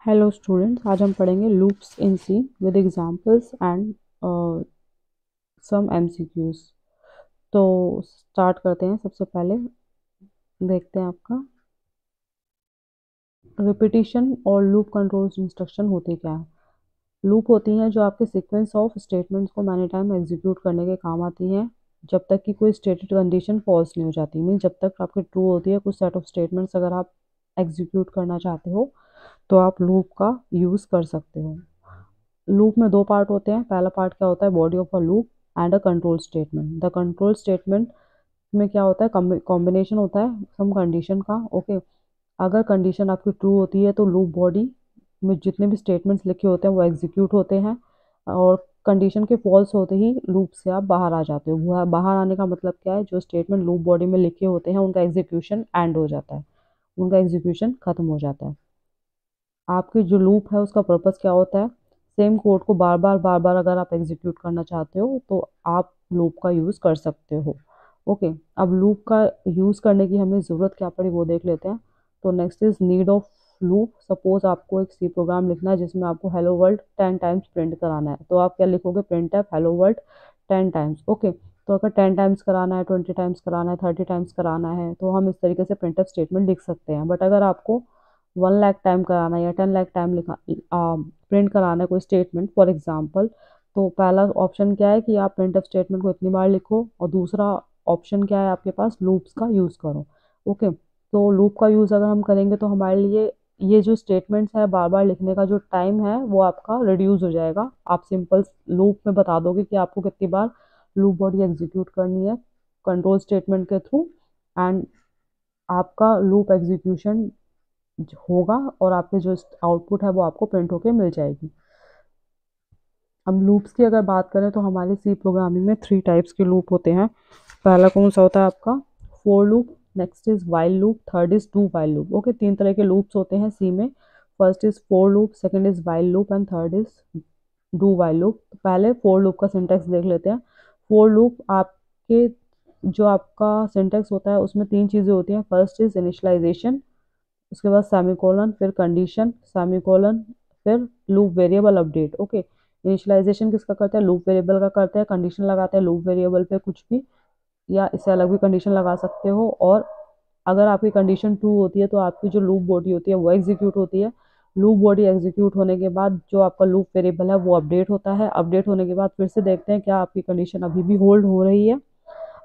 Hello students, आज हम पढ़ेंगे loops in C with examples and some MCQs. तो स्टार्ट करते हैं। सबसे पहले देखते हैं आपका रिपीटिशन और लूप कंट्रोल इंस्ट्रक्शन होती क्या है। लूप होती हैं जो आपके सीक्वेंस ऑफ स्टेटमेंट्स को मैनी टाइम एग्जीक्यूट करने के काम आती हैं जब तक कि कोई स्टेटेड कंडीशन फॉल्स नहीं हो जाती। मीन जब तक आपकी ट्रू होती है कुछ सेट ऑफ स्टेटमेंट्स, अगर आप एग्जीक्यूट करना चाहते हो तो आप लूप का यूज़ कर सकते हो। लूप में दो पार्ट होते हैं। पहला पार्ट क्या होता है, body of a loop and a control statement. The control statement में क्या होता है, कॉम्बिनेशन होता है सम कंडीशन का। ओके, अगर कंडीशन आपकी ट्रू होती है तो लूप बॉडी में जितने भी स्टेटमेंट्स लिखे होते हैं वो एग्जीक्यूट होते हैं, और कंडीशन के फॉल्स होते ही लूप से आप बाहर आ जाते हो। बाहर आने का मतलब क्या है, जो स्टेटमेंट लूप बॉडी में लिखे होते हैं उनका एग्जीक्यूशन एंड हो जाता है, उनका एग्जीक्यूशन खत्म हो जाता है। आपकी जो लूप है उसका पर्पस क्या होता है, सेम कोड को बार बार अगर आप एग्जीक्यूट करना चाहते हो तो आप लूप का यूज़ कर सकते हो। ओके, अब लूप का यूज़ करने की हमें ज़रूरत क्या पड़ी वो देख लेते हैं। तो next is need of loop. Suppose आपको एक सी प्रोग्राम लिखना है जिसमें आपको हेलो वर्ल्ड 10 टाइम्स प्रिंट कराना है, तो आप क्या लिखोगे, print f hello world 10 times. Okay, तो अगर 10 टाइम्स कराना है, 20 टाइम्स कराना है, 30 टाइम्स कराना है, तो हम इस तरीके से प्रिंट एफ स्टेटमेंट लिख सकते हैं। बट अगर आपको 1 लाख टाइम कराना है या 10 लाख टाइम लिखा प्रिंट कराना है कोई स्टेटमेंट फॉर एग्जांपल, तो पहला ऑप्शन क्या है कि आप प्रिंट ऑफ स्टेटमेंट को इतनी बार लिखो, और दूसरा ऑप्शन क्या है आपके पास, लूप्स का यूज़ करो। ओके, तो लूप का यूज़ अगर हम करेंगे तो हमारे लिए ये जो स्टेटमेंट्स है बार बार लिखने का जो टाइम है वो आपका रिड्यूस हो जाएगा। आप सिंपल लूप में बता दोगे कि आपको कितनी बार लूप बॉडी एग्जीक्यूट करनी है कंट्रोल स्टेटमेंट के थ्रू, एंड आपका लूप एग्जीक्यूशन होगा और आपके जो आउटपुट है वो आपको प्रिंट होके मिल जाएगी। अब लूप्स की अगर बात करें तो हमारे सी प्रोग्रामिंग में 3 टाइप्स के लूप होते हैं। पहला कौन सा होता है आपका, for loop, next is while loop, third is do while loop. Okay, 3 तरह के लूप्स होते हैं सी में। First is for loop, second is while loop and third is do while loop. तो पहले फोर लूप का सिंटेक्स देख लेते हैं। फोर लूप आपके जो आपका सिंटेक्स होता है उसमें 3 चीज़ें होती हैं। फर्स्ट इज इनिशियलाइजेशन, उसके बाद सेमीकोलन, फिर कंडीशन, सेमीकोलन, फिर loop variable update. Okay, initialization किसका करता है, लूप वेरिएबल का करता है। कंडीशन लगाते हैं लूप वेरिएबल पे कुछ भी, या इससे अलग भी कंडीशन लगा सकते हो। और अगर आपकी कंडीशन ट्रू होती है तो आपकी जो लूप बॉडी होती है वो एग्जीक्यूट होती है। लूप बॉडी एग्जीक्यूट होने के बाद जो आपका लूप वेरिएबल है वो अपडेट होता है। अपडेट होने के बाद फिर से देखते हैं क्या आपकी कंडीशन अभी भी होल्ड हो रही है।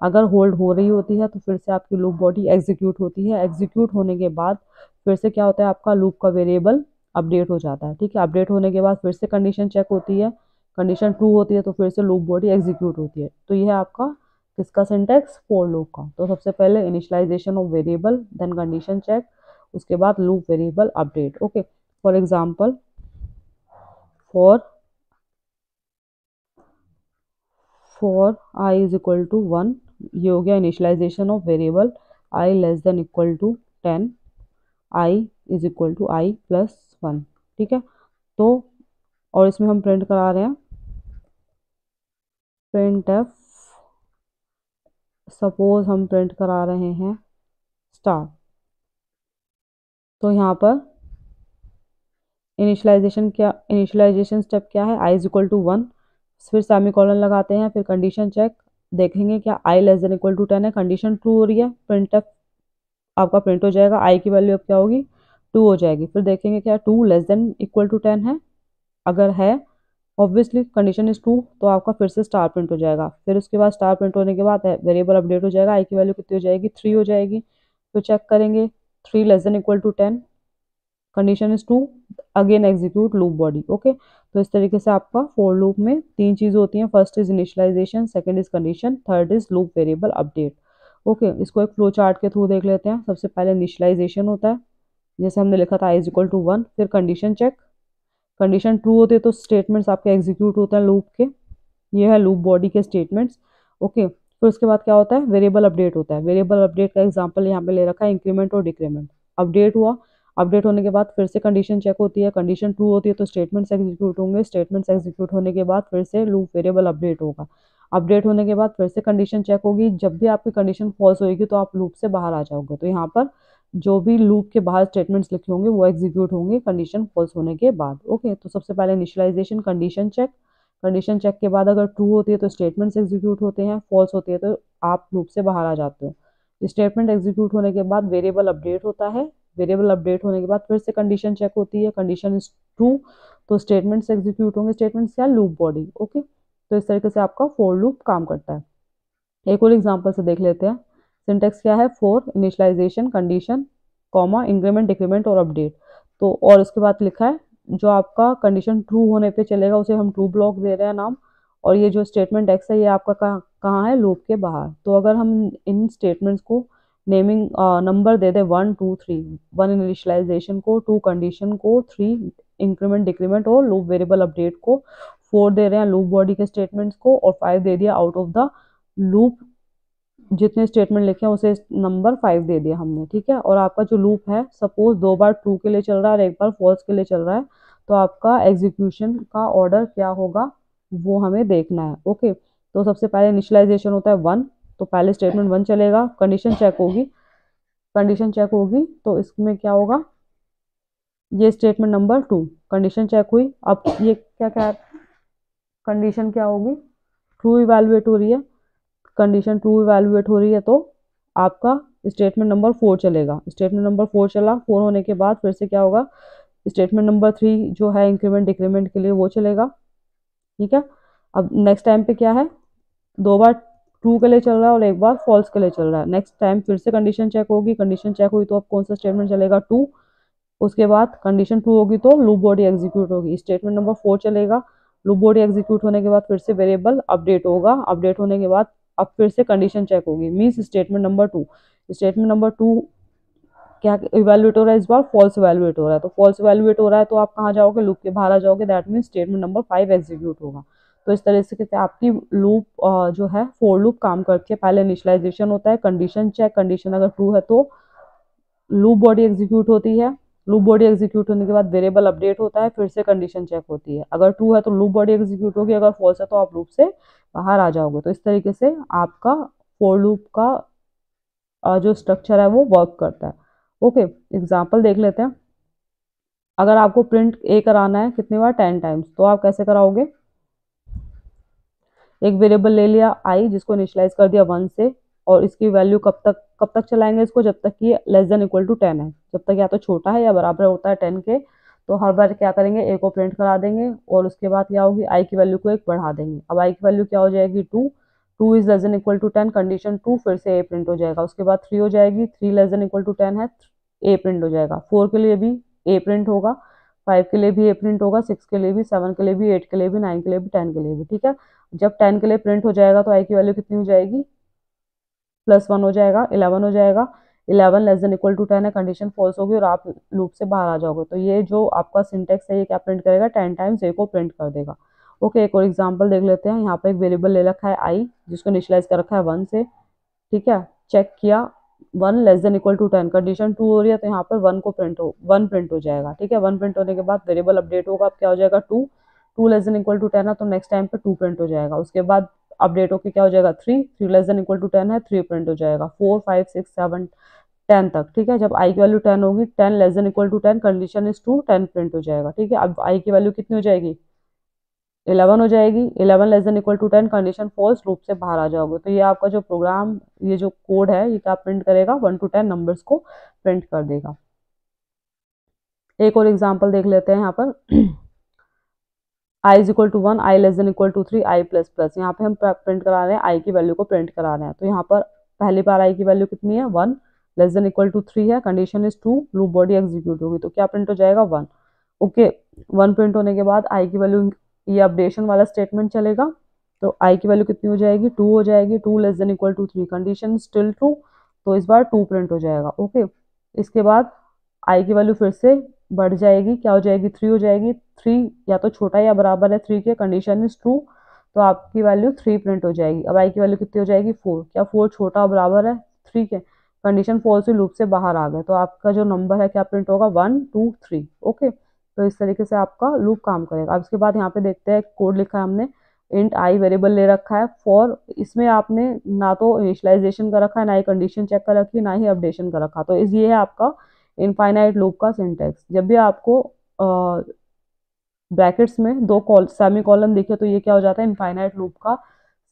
अगर होल्ड हो रही होती है तो फिर से आपकी लूप बॉडी एग्जीक्यूट होती है। एग्जीक्यूट होने के बाद फिर से क्या होता है, आपका लूप का वेरिएबल अपडेट हो जाता है। ठीक है, अपडेट होने के बाद फिर से कंडीशन चेक होती है, कंडीशन ट्रू होती है तो फिर से लूप बॉडी एग्जीक्यूट होती है। तो यह है आपका किसका सिंटेक्स, फॉर लूप का। तो सबसे पहले initialization of variable, then condition check, उसके बाद loop variable update. Okay, for example, for for i is equal to 1, ये हो गया initialization of variable. I less than equal to 10, i is equal to i plus 1। ठीक है, तो और इसमें हम प्रिंट करा रहे हैं प्रिंट एफ, सपोज हम प्रिंट करा रहे हैं स्टार। तो यहाँ पर इनिशियलाइजेशन स्टेप क्या है, आई इज इक्वल टू 1, फिर सेमीकोलन लगाते हैं, फिर कंडीशन चेक, देखेंगे क्या आई लेस देन इक्वल टू 10 है, कंडीशन ट्रू हो रही है, प्रिंट एफ आपका प्रिंट हो जाएगा। आई की वैल्यू अब क्या होगी, 2 हो जाएगी। फिर देखेंगे क्या 2 लेस देन इक्वल टू 10 है, अगर है ऑब्वियसली कंडीशन इज ट्रू तो आपका फिर से स्टार प्रिंट हो जाएगा। फिर उसके बाद स्टार प्रिंट होने के बाद वेरिएबल अपडेट हो जाएगा। आई की वैल्यू कितनी हो जाएगी, 3 हो जाएगी। तो चेक करेंगे 3 less than equal to 10, condition is true, again execute loop body. Okay, तो इस तरीके से आपका फॉर लूप में 3 चीज़ें होती हैं। First is initialization, second is condition, third is loop variable update. Okay, इसको एक फ्लो चार्ट के थ्रू देख लेते हैं। सबसे पहले इनिशियलाइजेशन होता है, जैसे हमने लिखा था आई इज इक्वल टू 1, फिर कंडीशन चेक, कंडीशन ट्रू होती है तो स्टेटमेंट्स आपके एग्जीक्यूट होते हैं लूप के, ये है लूप बॉडी के स्टेटमेंट्स। ओके, फिर उसके बाद क्या होता है, वेरिएबल अपडेट होता है। वेरिएबल अपडेट का एग्जांपल यहाँ पे ले रखा है इंक्रीमेंट और डिक्रीमेंट। अपडेट हुआ, अपडेट होने के बाद फिर से कंडीशन चेक होती है, कंडीशन ट्रू होती है तो स्टेटमेंट्स एग्जीक्यूट होंगे, स्टेटमेंट्स एग्जीक्यूट होने के बाद फिर से लूप वेरिएबल अपडेट होगा। अपडेट होने के बाद फिर से कंडीशन चेक होगी, जब भी आपकी कंडीशन फॉल्स होगी तो आप लूप से बाहर आ जाओगे। तो यहाँ पर जो भी लूप के बाहर स्टेटमेंट्स लिखे होंगे वो एग्जीक्यूट होंगे कंडीशन फॉल्स होने के बाद। ओके, तो सबसे पहले इनिशियलाइजेशन कंडीशन चेक के बाद अगर ट्रू होती है तो स्टेटमेंट्स एग्जीक्यूट होते हैं, फॉल्स होती है तो आप लूप से बाहर आ जाते हो। स्टेटमेंट एग्जीक्यूट होने के बाद वेरिएबल अपडेट होता है, वेरिएबल अपडेट होने के बाद फिर से कंडीशन चेक होती है, कंडीशन इज ट्रू तो स्टेटमेंट्स एग्जीक्यूट होंगे, स्टेटमेंट्स क्या, लूप बॉडी। ओके, तो इस तरीके से आपका फॉर लूप काम करता है। एक और एग्जांपल से देख लेते हैं। सिंटेक्स क्या है, for initialization condition comma increment decrement और अपडेट। तो और उसके बाद लिखा है जो आपका कंडीशन ट्रू होने पे चलेगा उसे हम ट्रू ब्लॉक दे रहे हैं नाम, और ये जो स्टेटमेंट एक्स है ये आपका कहाँ है, लूप के बाहर। तो अगर हम इन स्टेटमेंट्स को नेमिंग नंबर दे दे 1 2 3, 1 इनिशियलाइजेशन को, 2 कंडीशन को, 3 इंक्रीमेंट डिक्रीमेंट और लूप वेरिएबल अपडेट को, 4 दे रहे हैं लूप बॉडी के स्टेटमेंट्स को, और 5 दे दिया आउट ऑफ द लूप जितने स्टेटमेंट लिखे हैं उसे नंबर 5 दे दिया हमने। ठीक है, और आपका जो लूप है सपोज 2 बार ट्रू के लिए चल रहा है और 1 बार फॉल्स के लिए चल रहा है, तो आपका एग्जीक्यूशन का ऑर्डर क्या होगा वो हमें देखना है। ओके, तो सबसे पहले इनिशियलाइजेशन होता है 1, तो पहले स्टेटमेंट 1 चलेगा, कंडीशन चेक होगी तो इसमें क्या होगा, ये स्टेटमेंट नंबर 2, कंडीशन चेक हुई, अब ये क्या क्या कंडीशन क्या होगी, ट्रू इवैल्यूएट हो रही है, कंडीशन ट्रू इवैल्यूएट हो रही है तो आपका स्टेटमेंट नंबर 4 चलेगा, स्टेटमेंट नंबर 4 चला, 4 होने के बाद फिर से क्या होगा, स्टेटमेंट नंबर 3 जो है इंक्रीमेंट डिक्रीमेंट के लिए वो चलेगा। ठीक है, अब नेक्स्ट टाइम पे क्या है, 2 बार ट्रू के लिए चल रहा है और 1 बार फॉल्स के लिए चल रहा है, नेक्स्ट टाइम फिर से कंडीशन चेक होगी, कंडीशन चेक हुई तो अब कौन सा स्टेटमेंट चलेगा, 2, उसके बाद कंडीशन ट्रू होगी तो लूप बॉडी एग्जीक्यूट होगी, स्टेटमेंट नंबर 4 चलेगा, लूप बॉडी एग्जीक्यूट होने के बाद फिर से वेरिएबल अपडेट होगा, अपडेट होने के बाद अब फिर से कंडीशन चेक होगी, means statement number 2, statement number 2 क्या इवैल्यूएट हो रहा है, इस बार फॉल्स इवैल्यूएट हो रहा है, तो फॉल्स इवैल्यूएट हो रहा है तो आप कहाँ जाओगे, लूप के बाहर आ जाओगे, that means statement number 5 execute होगा। तो इस तरह से आपकी लूप जो है फॉर लूप काम करती है, पहले इनिशियलाइजेशन होता है, कंडीशन चेक, कंडीशन अगर ट्रू है तो लूप बॉडी एग्जीक्यूट होती है, लूप बॉडी एग्जीक्यूट होने के बाद वेरिएबल अपडेट होता है, फिर से कंडीशन चेक होती है, अगर ट्रू है तो लूप बॉडी एग्जीक्यूट होगी, अगर फॉल्स है तो आप लूप से बाहर आ जाओगे। तो इस तरीके से आपका फॉर लूप का जो स्ट्रक्चर है वो वर्क करता है। ओके, एग्जाम्पल देख लेते हैं। अगर आपको प्रिंट ए कराना है कितनी बार, 10 टाइम्स, तो आप कैसे कराओगे, एक वेरिएबल ले लिया आई जिसको इनिशियलाइज कर दिया 1 से, और इसकी वैल्यू कब तक चलाएंगे इसको, जब तक कि लेस देन इक्वल टू 10 है, जब तक या तो छोटा है या बराबर होता है 10 के, तो हर बार क्या करेंगे, ए को प्रिंट करा देंगे, और उसके बाद क्या होगी, आई की वैल्यू को 1 बढ़ा देंगे, अब आई की वैल्यू क्या हो जाएगी, 2, 2 is less than equal to 10, condition 2, फिर से ए प्रिंट हो जाएगा, उसके बाद 3 हो जाएगी, 3 लेस देन इक्वल टू 10 है, ए प्रिंट हो जाएगा, 4 के लिए भी ए प्रिंट होगा, 5 के लिए भी ए प्रिंट होगा, 6 के लिए भी, 7 के लिए भी, 8 के लिए भी, 9 के लिए भी, 10 के लिए भी। ठीक है, जब 10 के लिए प्रिंट हो जाएगा तो आई की वैल्यू कितनी हो जाएगी, +1 हो जाएगा, 11 हो जाएगा, 11 लेस देन इक्वल टू 10 है, कंडीशन फॉल्स होगी और आप लूप से बाहर आ जाओगे। तो ये जो आपका सिंटेक्स है ये क्या प्रिंट करेगा, 10 टाइम्स ए को प्रिंट कर देगा। ओके, एक और एग्जांपल देख लेते हैं। यहाँ पे एक वेरिएबल ले रखा है आई जिसको इनिशियलाइज कर रखा है 1 से। ठीक है, चेक किया 1 less than equal to 10, condition 2 हो रही है तो यहाँ पर 1 प्रिंट हो जाएगा। ठीक है, 1 प्रिंट होने के बाद वेरिएबल अपडेट होगा, अब क्या हो जाएगा 2, 2 लेस देन इक्वल टू 10 है तो नेक्स्ट टाइम पे 2 प्रिंट हो जाएगा, उसके बाद अपडेट होके क्या हो जाएगा 3, 3 लेस देन इक्वल टू 10 है, 3 प्रिंट हो जाएगा, 4 5 6 7 10 तक। ठीक है, जब आई की वैल्यू 10 होगी, 10 less than equal to 10, condition is 2, 10 print हो जाएगा। ठीक है, अब आई की वैल्यू कितनी हो जाएगी, 11 हो जाएगी, 11 less than equal to 10, condition false, loop से बाहर आ जाओगे। तो ये आपका जो प्रोग्राम, ये जो कोड है ये क्या प्रिंट करेगा, 1 to 10 नंबर्स को प्रिंट कर देगा। एक और एग्जांपल देख लेते हैं यहाँ पर। i is equal to 1, i less than equal to 3, i plus plus, यहाँ पे हम प्रिंट करा रहे हैं आई की वैल्यू को प्रिंट करा रहे हैं। तो यहाँ पर पहली बार आई की वैल्यू कितनी है, 1 लेस देन इक्वल टू 3 है, condition is 2, loop body execute होगी तो क्या प्रिंट हो जाएगा 1। ओके, 1 प्रिंट होने के बाद आई की वैल्यू, ये अपडेशन वाला स्टेटमेंट चलेगा, तो आई की वैल्यू कितनी हो जाएगी, 2 हो जाएगी, 2 less than equal to 3, condition still true, तो इस बार 2 प्रिंट हो जाएगा। ओके, इसके बाद आई की वैल्यू फिर से बढ़ जाएगी, क्या हो जाएगी, 3 हो जाएगी, 3 या तो छोटा या बराबर है 3 के, कंडीशन इज ट्रू, तो आपकी वैल्यू 3 प्रिंट हो जाएगी। अब आई की वैल्यू कितनी हो जाएगी, 4, क्या 4 छोटा और बराबर है 3 के, कंडीशन फॉल्स हुई, लूप से बाहर आ गए, तो आपका जो नंबर है क्या प्रिंट होगा, 1 2 3। ओके, तो इस तरीके से आपका लूप काम करेगा। अब इसके बाद यहाँ पे देखते हैं कोड लिखा है हमने, इंट आई वेरिएबल ले रखा है फॉर, इसमें आपने ना तो इनिशियलाइजेशन कर रखा है, ना ही कंडीशन चेक कर रखी है, ना ही अपडेशन कर रखा। तो ये है आपका इनफाइनाइट लूप का सिंटेक्स। जब भी आपको ब्रैकेट्स में दो सेमी कॉलन दिखे तो ये क्या हो जाता है, इनफाइनाइट लूप का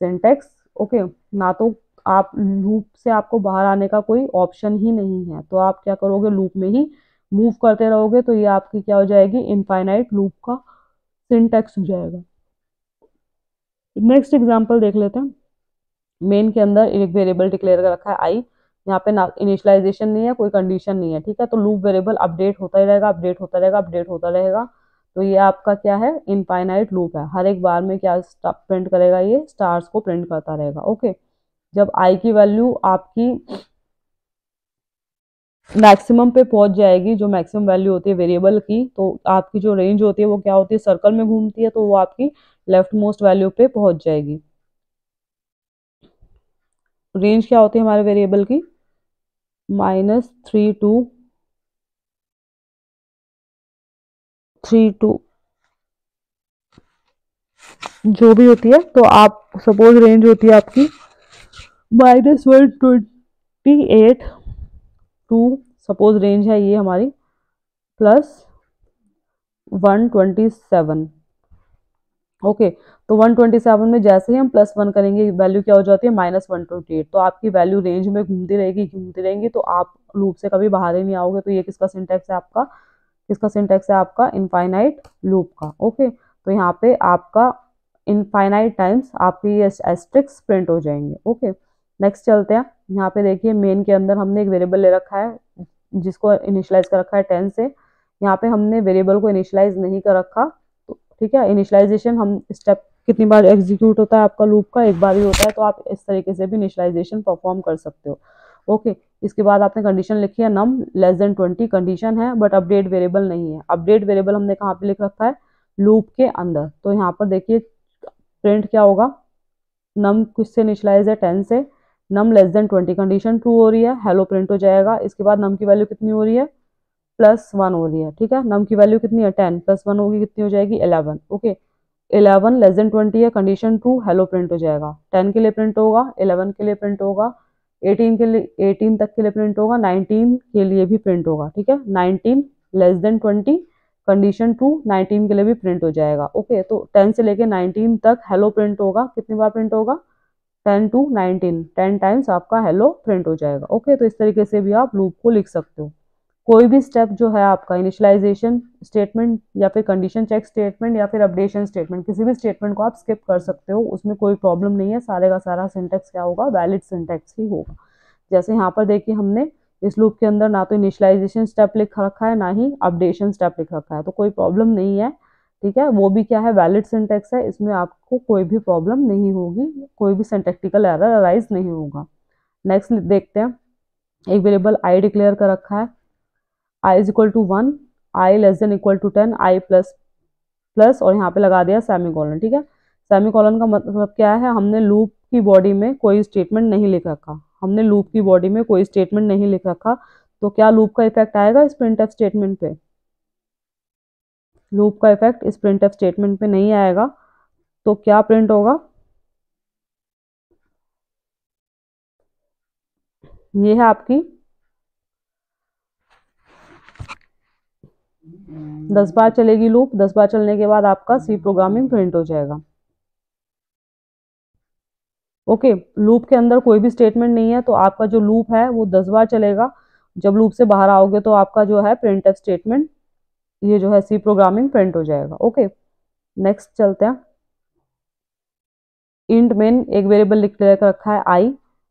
सिंटेक्स। ओके, ना तो आप लूप से आपको बाहर आने का कोई ऑप्शन ही नहीं है, तो आप क्या करोगे, लूप में ही मूव करते रहोगे, तो ये आपकी क्या हो जाएगी, इनफाइनाइट लूप का सिंटेक्स हो जाएगा। नेक्स्ट एग्जांपल देख लेते हैं। मेन के अंदर एक वेरिएबल डिक्लेयर कर रखा है आई, यहाँ पे ना इनिशियलाइजेशन नहीं है, कोई कंडीशन नहीं है, ठीक है। तो लूप वेरिएबल अपडेट होता ही रहेगा, अपडेट होता रहेगा, अपडेट होता रहेगा। तो ये आपका क्या है, इनफाइनाइट लूप है। हर एक बार में क्या प्रिंट करेगा, ये स्टार्स को प्रिंट करता रहेगा। ओके, जब आई की वैल्यू आपकी मैक्सिमम पे पहुंच जाएगी, जो मैक्सिमम वैल्यू होती है वेरिएबल की, तो आपकी जो रेंज होती है वो क्या होती है, सर्कल में घूमती है, तो वो आपकी लेफ्ट मोस्ट वैल्यू पे पहुंच जाएगी। रेंज क्या होती है हमारे वेरिएबल की, -3 to 3 जो भी होती है। तो आप सपोज रेंज होती है आपकी -128 टू, सपोज रेंज है ये हमारी, +127। ओके, तो 127 में जैसे ही हम +1 करेंगे, वैल्यू क्या हो जाती है, -128। तो आपकी वैल्यू रेंज में घूमती रहेगी, घूमती रहेंगी, तो आप लूप से कभी बाहर ही नहीं आओगे। तो ये किसका सिंटेक्स है आपका, किसका सिंटेक्स है आपका, इनफाइनाइट लूप का। ओके, तो यहाँ पे आपका इनफाइनाइट टाइम्स आपके ये एस्ट्रिक्स प्रिंट हो जाएंगे। ओके, नेक्स्ट चलते हैं। यहाँ पे देखिए मेन के अंदर हमने एक वेरिएबल ले रखा है जिसको इनिशियलाइज कर रखा है 10 से। यहाँ पे हमने वेरिएबल को इनिशियलाइज नहीं कर रखा, तो ठीक है। इनिशियलाइजेशन हम स्टेप कितनी बार एग्जीक्यूट होता है आपका लूप का, एक बार ही होता है, तो आप इस तरीके से भी इनिशियलाइजेशन परफॉर्म कर सकते हो। ओके, इसके बाद आपने कंडीशन लिखी है नम <20, कंडीशन है बट अपडेट वेरिएबल नहीं है। अपडेट वेरिएबल हमने कहाँ पे लिख रखा है, लूप के अंदर। तो यहाँ पर देखिए प्रिंट क्या होगा, नम किससे इनिशियलाइज है, 10 से, नम <20, कंडीशन ट्रू हो रही है, हेलो प्रिंट हो जाएगा। इसके बाद नम की वैल्यू कितनी हो रही है, +1 हो रही है, ठीक है। नम की वैल्यू कितनी है, 10, +1 होगी, कितनी हो जाएगी, 11। ओके, 11 <20 है, कंडीशन ट्रू, हेलो प्रिंट हो जाएगा। 10 के लिए प्रिंट होगा, 11 के लिए प्रिंट होगा, 18 के लिए, 18 तक के लिए प्रिंट होगा, 19 के लिए भी प्रिंट होगा, ठीक है। 19 <20, कंडीशन ट्रू, 19 के लिए भी प्रिंट हो जाएगा। ओके, तो 10 से लेके 19 तक हेलो प्रिंट होगा, कितनी बार प्रिंट होगा, 10 to 19, 10 टाइम्स आपका हेलो प्रिंट हो जाएगा। ओके, तो इस तरीके से भी आप लूप को लिख सकते हो। कोई भी स्टेप जो है आपका, इनिशियलाइजेशन स्टेटमेंट या फिर कंडीशन चेक स्टेटमेंट या फिर अपडेशन स्टेटमेंट, किसी भी स्टेटमेंट को आप स्किप कर सकते हो, उसमें कोई प्रॉब्लम नहीं है। सारे का सारा सिंटेक्स क्या होगा, वैलिड सिंटेक्स ही होगा। जैसे यहाँ पर देखिए हमने इस लूप के अंदर ना तो इनिशियलाइजेशन स्टेप लिख रखा है, ना ही अपडेशन स्टेप लिख रखा है, तो कोई प्रॉब्लम नहीं है, ठीक है। वो भी क्या है, वैलिड सिंटेक्स है, इसमें आपको कोई भी प्रॉब्लम नहीं होगी, कोई भी सिंटैक्टिकल एरर अराइज नहीं होगा। नेक्स्ट देखते हैं, एक वेरिएबल आई डिक्लेयर कर रखा है, i is equal to 1, i less than equal to 10, i plus plus, और यहाँ पे लगा दिया सेमी कॉलन, ठीक है। सेमी कॉलन का मतलब क्या है, हमने लूप की बॉडी में कोई स्टेटमेंट नहीं लिख रखा, हमने लूप की बॉडी में कोई स्टेटमेंट नहीं लिख रखा, तो क्या लूप का इफेक्ट आएगा इस प्रिंटफ स्टेटमेंट पे, लूप का इफेक्ट इस प्रिंटफ स्टेटमेंट पे नहीं आएगा। तो क्या प्रिंट होगा, ये है आपकी 10 बार चलेगी लूप, 10 बार चलने के बाद आपका सी प्रोग्रामिंग प्रिंट हो जाएगा। ओके, लूप के अंदर कोई भी स्टेटमेंट नहीं है, तो आपका जो लूप है वो 10 बार चलेगा। जब लूप से बाहर आओगे तो आपका जो है प्रिंटफ स्टेटमेंट, ये जो है सी प्रोग्रामिंग प्रिंट हो जाएगा। ओके, नेक्स्ट चलते हैं। इंट मेन एक वेरिएबल डिक्लेयर कर रखा है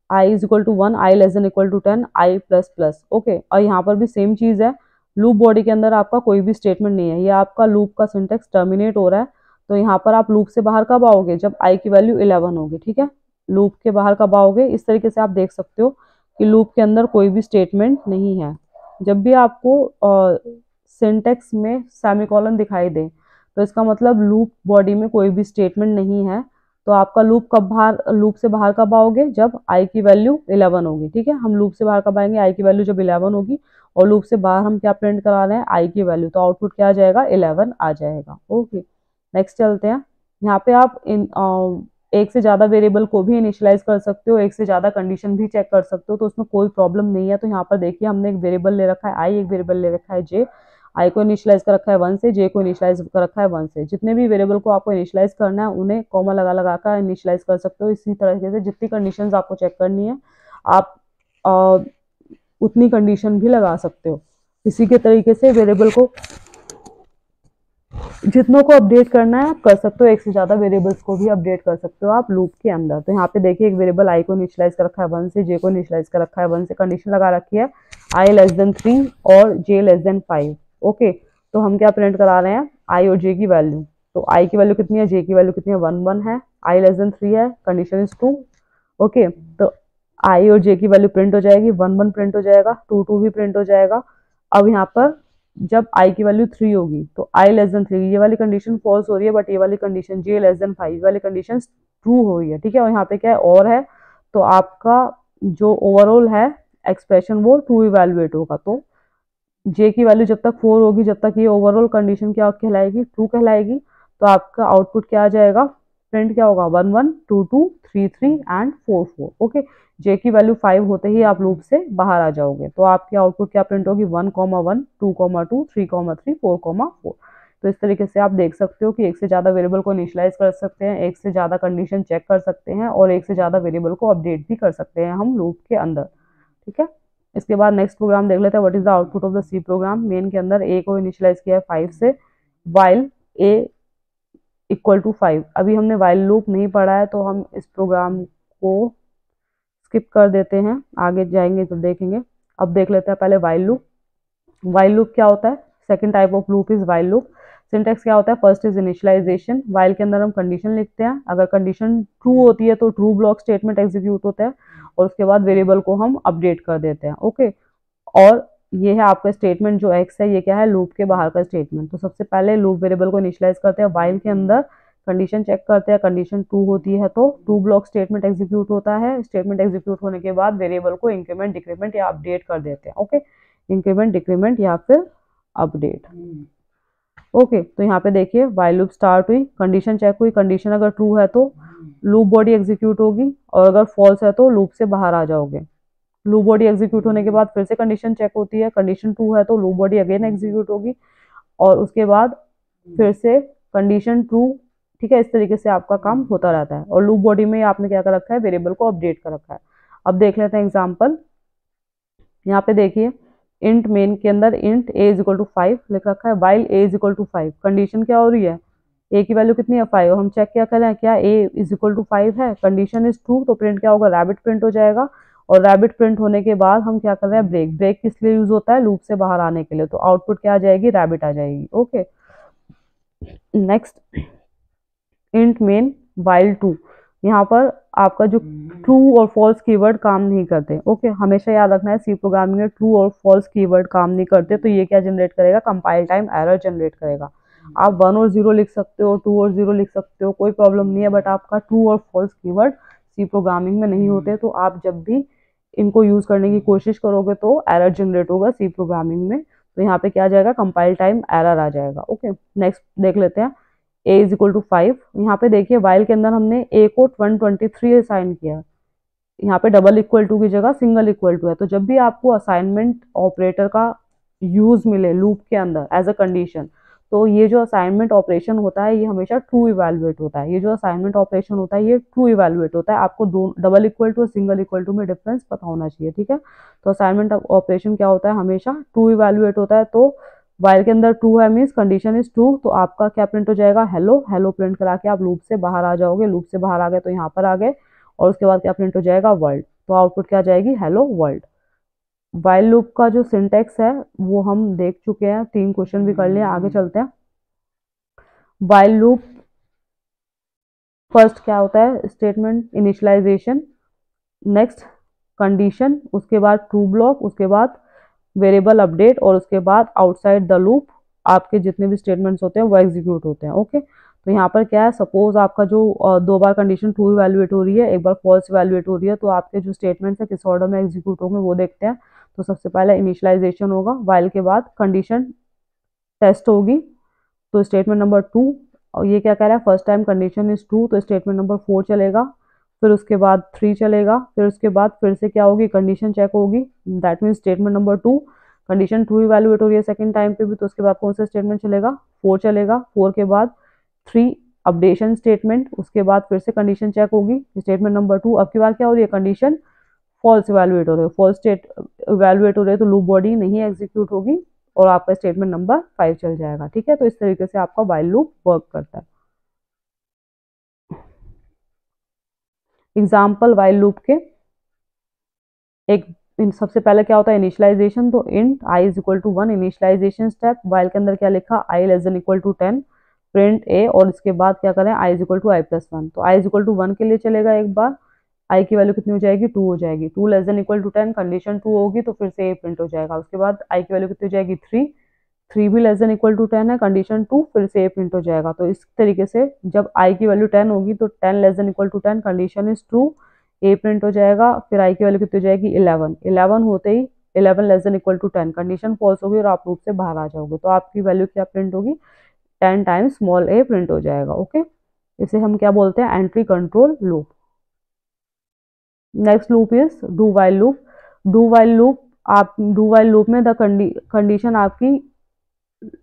i is equal to 1, i less than equal to 10, i plus plus. Okay, और यहाँ पर भी सेम चीज है, लूप बॉडी के अंदर आपका कोई भी स्टेटमेंट नहीं है, ये आपका लूप का सिंटेक्स टर्मिनेट हो रहा है। तो यहाँ पर आप लूप से बाहर कब आओगे, जब आई की वैल्यू 11 होगी, ठीक है। लूप के बाहर कब आओगे, इस तरीके से आप देख सकते हो कि लूप के अंदर कोई भी स्टेटमेंट नहीं है। जब भी आपको सिंटेक्स में सेमीकोलन दिखाई दे, तो इसका मतलब लूप बॉडी में कोई भी स्टेटमेंट नहीं है। तो आपका लूप से बाहर कब आओगे, जब आई की वैल्यू 11 होगी, ठीक है। हम लूप से बाहर कब आएंगे, आई की वैल्यू जब 11 होगी, और लूप से बाहर हम क्या प्रिंट करा रहे हैं, आई की वैल्यू, तो आउटपुट क्या आ जाएगा, 11 आ जाएगा। ओके, नेक्स्ट चलते हैं। यहाँ पे आप एक से ज़्यादा वेरिएबल को भी इनिशियलाइज कर सकते हो, एक से ज़्यादा कंडीशन भी चेक कर सकते हो, तो उसमें कोई प्रॉब्लम नहीं है। तो यहाँ पर देखिए हमने एक वेरिएबल ले रखा है आई, एक वेरिएबल ले रखा है जे। आई को इनिशियलाइज कर रखा है 1 से, जे को इनिशियलाइज कर रखा है 1 से। जितने भी वेरिएबल को आपको इनिशियलाइज करना है उन्हें कॉमा लगा लगा कर इनिशियलाइज कर सकते हो। इसी तरीके से जितनी कंडीशंस आपको चेक करनी है आप अ, उतनी कंडीशन भी लगा सकते हो। इसी के तरीके से वेरिएबल को जितनों को अपडेट करना है आप कर सकते हो, एक से ज्यादा वेरिएबल्स को भी अपडेट कर सकते हो आप लूप के अंदर। तो यहाँ पे देखिए एक वेरिएबल आई को इनिशियलाइज कर रखा है 1 से, जे को इनिशियलाइज कर रखा है 1 से, कंडीशन लगा रखी है आई लेस देन 3 और जे लेस देन 5। ओके, तो हम क्या प्रिंट करा रहे हैं, आई और जे की वैल्यू। तो आई की वैल्यू कितनी है, जे की वैल्यू कितनी है, 1 1 है, आई लेस देन 3 है, कंडीशन इज 2। ओके, तो आई और जे की वैल्यू प्रिंट हो जाएगी, 1 1 प्रिंट हो जाएगा, 2 2 भी प्रिंट हो जाएगा। अब यहाँ पर जब आई की वैल्यू 3 होगी तो आई लेस देन 3, ये वाली कंडीशन फॉल्स हो रही है, बट ये वाली कंडीशन जे लेस देन 5 वाली कंडीशन ट्रू हो रही है। ठीक है, और यहाँ पे क्या है और है, तो आपका जो ओवरऑल है एक्सप्रेशन वो ट्रू इवेल्युएट होगा। तो जे की वैल्यू जब तक 4 होगी, जब तक ये ओवरऑल कंडीशन क्या कहलाएगी, ट्रू कहलाएगी। तो आपका आउटपुट क्या आ जाएगा, प्रिंट क्या होगा, 1 1 2 2 3 3 एंड 4 4। ओके, जे की वैल्यू 5 होते ही आप लूप से बाहर आ जाओगे। तो आपकी आउटपुट क्या प्रिंट होगी, 1 1 2 2 3 3 4 4। तो इस तरीके से आप देख सकते हो कि एक से ज़्यादा वेरिएबल को इनिशियलाइज कर सकते हैं, एक से ज़्यादा कंडीशन चेक कर सकते हैं, और एक से ज़्यादा वेरिएबल को अपडेट भी कर सकते हैं हम लूप के अंदर। ठीक है, इसके बाद नेक्स्ट प्रोग्राम देख लेते हैं, what is the output of the C program. Main के अंदर ए को इनिशियलाइज किया है 5 से, वाइल ए इक्वल टू 5। अभी हमने वाइल लूप नहीं पढ़ा है तो हम इस प्रोग्राम को स्किप कर देते हैं, आगे जाएंगे तो देखेंगे। अब देख लेते हैं पहले वाइल लूप। वाइल लूप क्या होता है, second type of loop is while loop. Syntax क्या होता है, फर्स्ट इज इनिशियलाइजेशन। वाइल के अंदर हम कंडीशन लिखते हैं, अगर कंडीशन ट्रू होती है तो ट्रू ब्लॉक स्टेटमेंट एग्जीक्यूट होता है, और उसके बाद वेरिएबल को हम अपडेट कर देते हैं। ओके, और ये है आपका स्टेटमेंट जो एक्स है, ये क्या है, लूप के बाहर का स्टेटमेंट। तो सबसे पहले लूप वेरिएबल को इनिशियलाइज करते हैं, वाइल के अंदर कंडीशन चेक करते हैं, कंडीशन ट्रू होती है तो ट्रू ब्लॉक स्टेटमेंट एग्जीक्यूट होता है। स्टेटमेंट एग्जीक्यूट होने के बाद वेरिएबल को इंक्रीमेंट डिक्रीमेंट या अपडेट कर देते हैं। ओके, इंक्रीमेंट डिक्रीमेंट या फिर अपडेट। ओके, तो यहाँ पे देखिए वाइल लूप स्टार्ट हुई, कंडीशन चेक हुई, कंडीशन अगर ट्रू है तो लूप बॉडी एग्जीक्यूट होगी, और अगर फॉल्स है तो लूप से बाहर आ जाओगे। लूप बॉडी एग्जीक्यूट होने के बाद फिर से कंडीशन चेक होती है, कंडीशन ट्रू है तो लूप बॉडी अगेन एग्जीक्यूट होगी, और उसके बाद फिर से कंडीशन ट्रू। ठीक है, इस तरीके से आपका काम होता रहता है, और लूप बॉडी में आपने क्या कर रखा है, वेरिएबल को अपडेट कर रखा है। अब देख लेते हैं एग्जाम्पल। यहाँ पे देखिए इंट मेन के अंदर int a is equal to 5 लिख रखा है, while a is equal to 5। Condition क्या हो रही है, ए की वैल्यू कितनी है 5, और हम चेक क्या कर रहे हैं, क्या ए इज इक्वल टू 5 है, कंडीशन इज ट्रू, तो प्रिंट क्या होगा, रैबिट प्रिंट हो जाएगा। और रैबिट प्रिंट होने के बाद हम क्या कर रहे हैं, ब्रेक। ब्रेक किस लिए यूज होता है, लूप से बाहर आने के लिए, तो आउटपुट क्या आ जाएगी, रैबिट आ जाएगी। Okay, next int main while two. यहाँ पर आपका जो ट्रू और फॉल्स कीवर्ड काम नहीं करते। ओके, हमेशा याद रखना है सी प्रोग्रामिंग में ट्रू और फॉल्स कीवर्ड काम नहीं करते, तो ये क्या जनरेट करेगा, कंपाइल टाइम एरर जनरेट करेगा। आप 1 और 0 लिख सकते हो, 2 और 0 लिख सकते हो, कोई प्रॉब्लम नहीं है, बट आपका ट्रू और फॉल्स कीवर्ड सी प्रोग्रामिंग में नहीं होते, तो आप जब भी इनको यूज करने की कोशिश करोगे तो एरर जनरेट होगा सी प्रोग्रामिंग में। तो यहाँ पे क्या आ जाएगा, कंपाइल टाइम एरर आ जाएगा। ओके, नेक्स्ट देख लेते हैं, ए इज इक्वल टू 5। यहाँ पे देखिए वाइल के अंदर हमने ए को 123 असाइन किया, यहाँ पे डबल इक्वल टू की जगह सिंगल इक्वल टू है। तो जब भी आपको असाइनमेंट ऑपरेटर का यूज मिले लूप के अंदर एज अ कंडीशन, तो ये जो असाइनमेंट ऑपरेशन होता है ये हमेशा ट्रू इवेल्युएट होता है। ये जो असाइनमेंट ऑपरेशन होता है ये ट्रू इवेल्युएट होता है। आपको दो डबल इक्वल टू और सिंगल इक्वल टू में डिफरेंस पता होना चाहिए। ठीक है, तो असाइनमेंट ऑपरेशन क्या होता है, हमेशा ट्रू इवेल्युएट होता है। तो वाइल के अंदर ट्रू है मीन्स कंडीशन इज ट्रू, तो आपका क्या प्रिंट हो जाएगा, हेलो। हेलो प्रिंट करा के आप लूप से बाहर आ जाओगे, लूप से बाहर आ गए तो यहाँ पर आ गए, और उसके बाद क्या प्रिंट हो जाएगा, वर्ल्ड। तो आउटपुट क्या जाएगी, हेलो वर्ल्ड। वाइल लूप का जो सिंटेक्स है वो हम देख चुके हैं, 3 क्वेश्चन भी कर लिए, आगे चलते हैं। वाइल लूप फर्स्ट क्या होता है, स्टेटमेंट इनिशियलाइजेशन, नेक्स्ट कंडीशन, उसके बाद ट्रू ब्लॉक, उसके बाद वेरिएबल अपडेट, और उसके बाद आउटसाइड द लूप आपके जितने भी स्टेटमेंट्स होते हैं वो एग्जीक्यूट होते हैं। ओके, तो यहाँ पर क्या है, सपोज आपका जो 2 बार कंडीशन ट्रू इवैल्यूएट हो रही है, 1 बार फॉल्स इवैल्यूएट हो रही है, तो आपके जो स्टेटमेंट्स है किस ऑर्डर में एग्जीक्यूट होंगे वो देखते हैं। तो सबसे पहले इनिशियलाइजेशन होगा, वाइल के बाद कंडीशन टेस्ट होगी, तो स्टेटमेंट नंबर 2 और ये क्या कह रहा है, first time condition is true, तो स्टेटमेंट नंबर 4 चलेगा, फिर उसके बाद 3 चलेगा, फिर उसके बाद फिर से क्या होगी, कंडीशन चेक होगी, that means statement number 2, condition true evaluate हो रही है सेकंड टाइम पे भी, तो उसके बाद कौन सा स्टेटमेंट चलेगा, 4 चलेगा, 4 के बाद 3 अपडेशन स्टेटमेंट, उसके बाद फिर से कंडीशन चेक होगी, स्टेटमेंट नंबर 2, अब की बार क्या हो रही है, कंडीशन फॉल्स इवैल्यूएट हो रही है, फॉल्स स्टेट इवैल्यूएट हो रही है, तो लूप बॉडी नहीं एग्जीक्यूट होगी और आपका स्टेटमेंट नंबर 5 चल जाएगा। ठीक है, तो इस तरीके से आपका व्हाइल लूप वर्क करता है। एग्जाम्पल व्हाइल लूप के, एक सबसे पहले क्या होता है, इनिशियलाइजेशन, तो int i is equal to 1 initialization step, while के अंदर क्या लिखा, i less than equal to 10, print a, और इसके बाद क्या करें, i is equal to i plus 1, तो i इज इक्वल टू 1 के लिए चलेगा एक बार, i की वैल्यू कितनी हो जाएगी, 2 हो जाएगी, 2 less than equal to 10, condition 2 होगी तो फिर से a प्रिंट हो जाएगा, उसके बाद i की वैल्यू कितनी हो जाएगी, 3, 3 भी लेस देन इक्वल टू 10 है, कंडीशन 2, फिर से a प्रिंट हो जाएगा। तो इस तरीके से जब i की वैल्यू 10 होगी तो 10 less than equal to 10, condition is true, a print हो जाएगा, फिर आई की वैल्यू कितनी हो जाएगी, 11, 11 होते ही 11 less than equal to 10, condition false होगी और आप लूप से बाहर आ जाओगे, तो आपकी वैल्यू क्या प्रिंट होगी, 10 टाइम्स स्मॉल ए प्रिंट हो जाएगा। ओके, इसे हम क्या बोलते हैं, entry control loop. Next loop is do while loop. Do while loop, आप डू वाइल लूप में द कंडीशन आपकी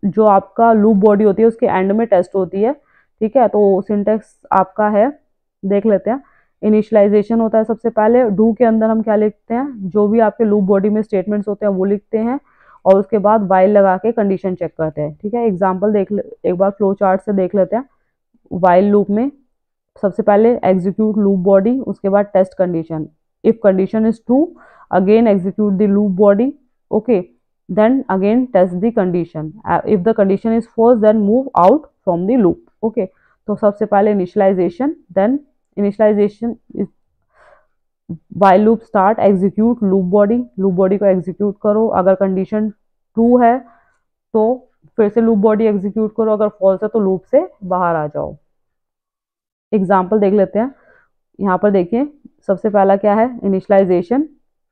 जो आपका लूप बॉडी होती है उसके एंड में टेस्ट होती है। ठीक है, तो सिंटेक्स आपका है, देख लेते हैं। इनिशियलाइजेशन होता है सबसे पहले, डू के अंदर हम क्या लिखते हैं, जो भी आपके लूप बॉडी में स्टेटमेंट्स होते हैं वो लिखते हैं, और उसके बाद वाइल लगा के कंडीशन चेक करते हैं। ठीक है, एग्जांपल देख एक बार फ्लो चार्ट से देख लेते हैं। वाइल लूप में सबसे पहले एग्जीक्यूट लूप बॉडी, उसके बाद test condition, if condition is true again execute the loop body, okay, then again test the condition, if the condition is false then move out from the loop। okay, तो सबसे पहले initialization, then initialization is while loop start execute loop body, loop body को execute करो, अगर condition true है तो फिर से loop body execute करो, अगर false है तो loop से बाहर आ जाओ। एग्जाम्पल देख लेते हैं। यहाँ पर देखिए सबसे पहला क्या है, इनिशियलाइजेशन,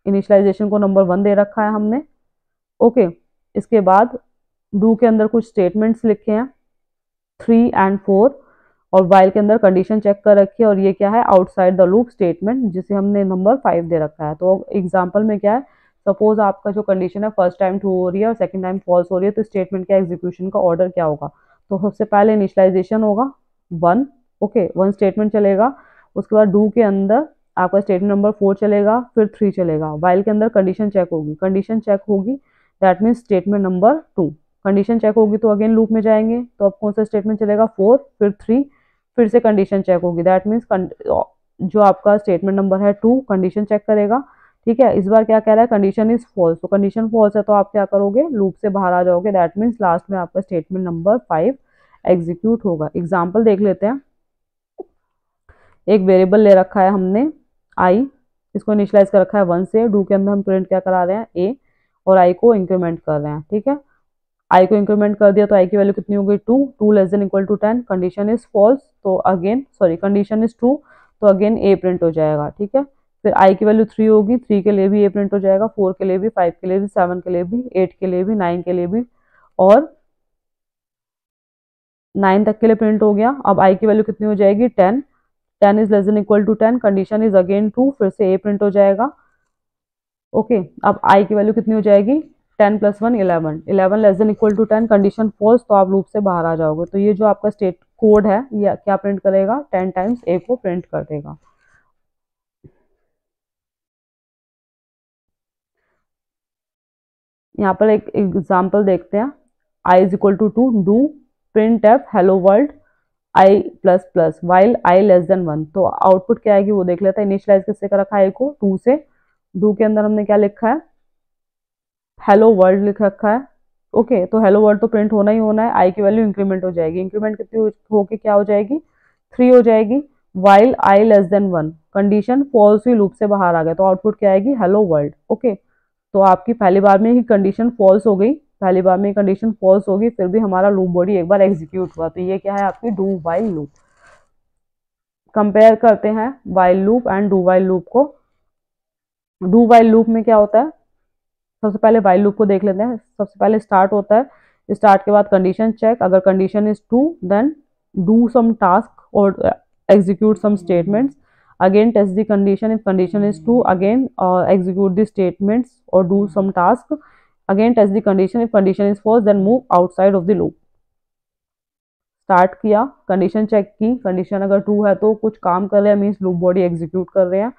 इनिशियलाइजेशन को नंबर 1 दे रखा है हमने। ओके, इसके बाद डू के अंदर कुछ स्टेटमेंट्स लिखे हैं 3 एंड 4, और वाइल के अंदर कंडीशन चेक कर रखी है, और ये क्या है, आउटसाइड द लूप स्टेटमेंट, जिसे हमने नंबर 5 दे रखा है। तो एग्जांपल में क्या है, सपोज आपका जो कंडीशन है फर्स्ट टाइम ट्रू हो रही है और सेकंड टाइम फॉल्स हो रही है, तो स्टेटमेंट का एग्जीक्यूशन का ऑर्डर क्या होगा, तो सबसे पहले इनिशियलाइजेशन होगा 1, ओके, 1 स्टेटमेंट चलेगा, उसके बाद डू के अंदर आपका स्टेटमेंट नंबर 4 चलेगा, फिर 3 चलेगा, वाइल के अंदर कंडीशन चेक होगी, कंडीशन चेक होगी that means statement number 2, condition check होगी तो अगेन लूप में जाएंगे, तो अब कौन सा स्टेटमेंट चलेगा, 4, फिर 3, फिर से कंडीशन चेक होगी, दैट मीन्स जो आपका स्टेटमेंट नंबर है 2 कंडीशन चेक करेगा। ठीक है, इस बार क्या कह रहा है, कंडीशन इज फॉल्स, तो कंडीशन फॉल्स है तो आप क्या करोगे, लूप से बाहर आ जाओगे, दैट मीन्स लास्ट में आपका स्टेटमेंट नंबर 5 एग्जीक्यूट होगा। एग्जाम्पल देख लेते हैं। एक वेरिएबल ले रखा है हमने आई, इसको इनिशियलाइज कर रखा है 1 से, डू के अंदर हम प्रिंट क्या करा रहे हैं, ए, और आई को इंक्रीमेंट कर रहे हैं। ठीक है, आई को इंक्रीमेंट कर दिया तो आई की वैल्यू कितनी हो गई, 2, 2 less than equal to 10, condition is false, तो again sorry condition is true, तो अगेन ए प्रिंट हो जाएगा। ठीक है, फिर आई की वैल्यू 3 होगी, 3 के लिए भी ए प्रिंट हो जाएगा, 4 के लिए भी, 5 के लिए भी, 7 के लिए भी, 8 के लिए भी, 9 के लिए भी, और 9 तक के लिए प्रिंट हो गया। अब आई की वैल्यू कितनी हो जाएगी, 10, 10 is less than equal to 10, condition is again true, फिर से ए प्रिंट हो जाएगा। ओके, अब आई की वैल्यू कितनी हो जाएगी, 10 plus 1 11, 11 less than equal to 10, condition false, तो आप लूप से बाहर आ जाओगे। तो ये जो आपका स्टेट कोड है ये क्या प्रिंट करेगा, 10 टाइम्स ए को प्रिंट कर देगा। यहाँ पर एक एग्जाम्पल देखते हैं, i is equal to 2, do print f hello world i plus plus while i less than 1, तो आउटपुट क्या आएगी वो देख लेते हैं। इनिशियलाइज किससे कर रखा है, को 2 से, डू के अंदर हमने क्या लिखा है, हेलो वर्ल्ड लिख रखा है। ओके, तो हेलो वर्ल्ड तो प्रिंट होना ही होना है, आई की वैल्यू इंक्रीमेंट हो जाएगी, इंक्रीमेंट कितनी होके क्या हो जाएगी, 3 हो जाएगी, while i less than 1, condition false हुई, लूप से बाहर आ गया, तो आउटपुट क्या आएगी, हेलो वर्ल्ड। ओके, तो आपकी पहली बार में ही कंडीशन फॉल्स हो गई, पहली बार में कंडीशन फॉल्स होगी, फिर भी हमारा लूप बॉडी एक बार एग्जीक्यूट हुआ, तो ये क्या है आपकी डू वाइल लूप। कंपेयर करते हैं while loop and do while loop को। डू वाइल लूप में क्या होता है, सबसे पहले वाइल लूप को देख लेते हैं। सबसे पहले स्टार्ट होता है, स्टार्ट के बाद कंडीशन चेक, अगर condition is true then do some task or execute some statements. Again test the condition. If condition is true, again execute the statements or do some task. Again test the condition. If condition is false, then move outside of the loop. Start किया, condition check की, condition अगर true है तो कुछ काम कर रहे हैं, मीन्स लूप बॉडी एग्जीक्यूट कर रहे हैं।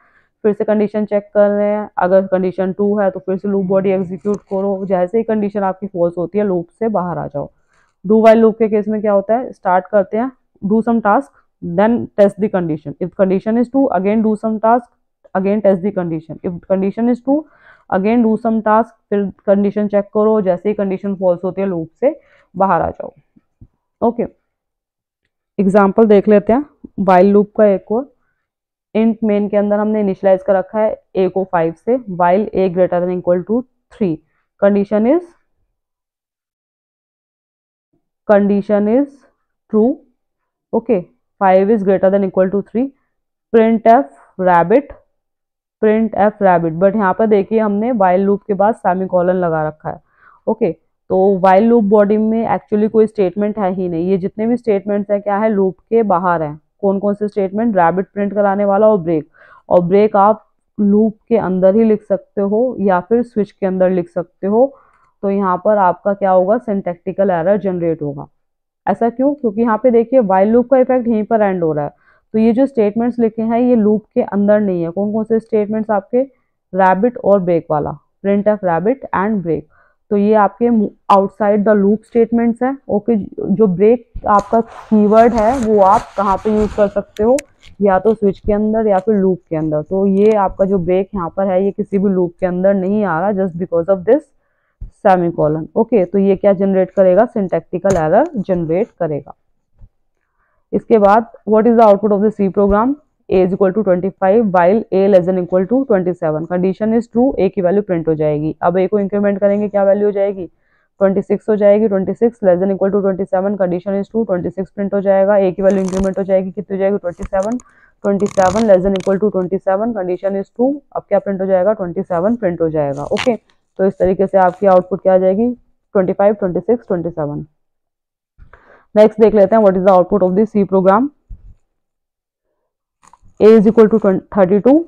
फिर से कंडीशन चेक कर रहे हैं, अगर कंडीशन ट्रू है तो फिर से लूप बॉडी एग्जीक्यूट करो। जैसे ही कंडीशन आपकी फॉल्स होती है, लूप से बाहर आ जाओ। डू वाइल लूप के केस में क्या होता है, स्टार्ट करते हैं, do some task, then test the condition. If condition is true, again do some task, again test the condition. If condition is true, again do some task, फिर condition check करो। जैसे ही condition false होती है, loop से बाहर आ जाओ। Okay, example देख लेते हैं वाइल लूप का एक और। इंट मेन के अंदर हमने इनिशियलाइज कर रखा है a को 5 से, while a greater than equal to 3। Condition is true. Okay, 5 is greater than equal to 3। Printf rabbit, but यहाँ पर देखिए हमने वाइल लूप के बाद सेमीकोलन लगा रखा है। ओके, तो वाइल लूप बॉडी में एक्चुअली कोई स्टेटमेंट है ही नहीं। ये जितने भी स्टेटमेंट्स हैं क्या है, लूप के बाहर हैं। कौन कौन से स्टेटमेंट, रैबिट प्रिंट कराने वाला और ब्रेक। और ब्रेक आप लूप के अंदर ही लिख सकते हो या फिर स्विच के अंदर लिख सकते हो। तो यहाँ पर आपका क्या होगा, सिंटैक्टिकल एरर जनरेट होगा। ऐसा क्यों, क्योंकि यहाँ पे देखिए वाइल लूप का इफेक्ट यहीं पर एंड हो रहा है। तो ये जो स्टेटमेंट्स लिखे हैं ये लूप के अंदर नहीं है। कौन कौन से स्टेटमेंट्स आपके, रैबिट और ब्रेक वाला, printf rabbit and break. तो ये आपके आउटसाइड द लूप स्टेटमेंट्स हैं। ओके, जो ब्रेक आपका कीवर्ड है वो आप कहाँ पे यूज कर सकते हो, या तो स्विच के अंदर या फिर लूप के अंदर। तो ये आपका जो ब्रेक यहाँ पर है ये किसी भी लूप के अंदर नहीं आ रहा, just because of this semicolon. Okay, तो ये क्या जनरेट करेगा, सिंटैक्टिकल एरर जनरेट करेगा। इसके बाद what is the output of the C program, a is equal to 25 while a less than equal to 27। Condition is true, a की value print हो जाएगी। अब a को इंक्रीमेंट करेंगे, क्या वैल्यू हो जाएगी, 26 हो जाएगी। 26 less than equal to 27, condition is true, 26 print हो जाएगा। a की वैल्यू इंक्रीमेंट हो जाएगी, कितनी हो जाएगी, 27। 27 less than equal to 27, condition is true, अब क्या प्रिंट हो जाएगा, 27 प्रिंट हो जाएगा। ओके, तो इस तरीके से आपकी आउटपुट क्या आ जाएगी, 25, 26, 27। नेक्स्ट देख लेते हैं what is the output of this C program. a is equal to 32,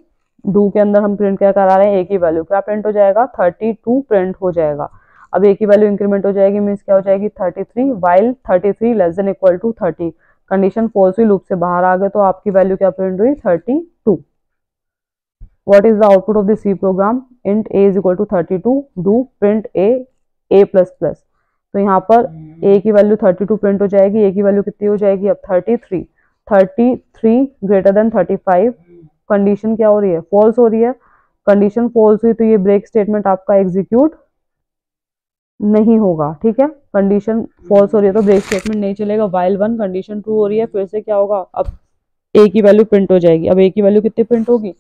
do के अंदर हम प्रिंट क्या करा रहे हैं, a की वैल्यू, क्या प्रिंट हो जाएगा, 32 प्रिंट हो जाएगा। अब a की वैल्यू इंक्रीमेंट हो जाएगी, मीन्स क्या हो जाएगी, 33 while 33 less than equal to 30। Condition false हुई, लूप से बाहर आ गए, तो आपकी वैल्यू क्या प्रिंट हुई, 32। What is the output of the C program, int a is equal to 32, do print a plus plus. तो यहाँ पर a की वैल्यू 32 प्रिंट हो जाएगी, a की वैल्यू कितनी हो जाएगी अब 33। 33 ग्रेटर देन 35, कंडीशन क्या हो रही है, फॉल्स हो रही है। कंडीशन फॉल्स हुई तो ये ब्रेक स्टेटमेंट आपका एग्जीक्यूट नहीं होगा। ठीक है, कंडीशन फॉल्स हो रही है तो ब्रेक स्टेटमेंट नहीं चलेगा। वाइल 1 कंडीशन ट्रू हो रही है, फिर से क्या होगा, अब a की वैल्यू प्रिंट हो जाएगी। अब a की वैल्यू कितनी प्रिंट होगी,